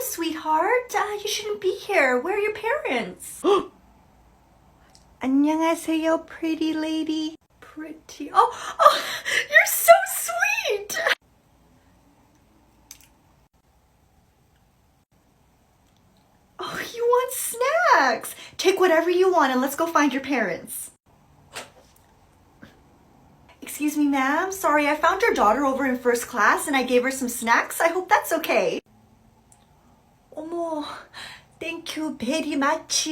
sweetheart. You shouldn't be here. Where are your parents? 안녕하세요, pretty lady. Pretty. Oh, you're so sweet. Oh, you want snacks? Take whatever you want and let's go find your parents. Excuse me, ma'am. Sorry, I found your daughter over in first class and I gave her some snacks. I hope that's okay. 어머, thank you very much.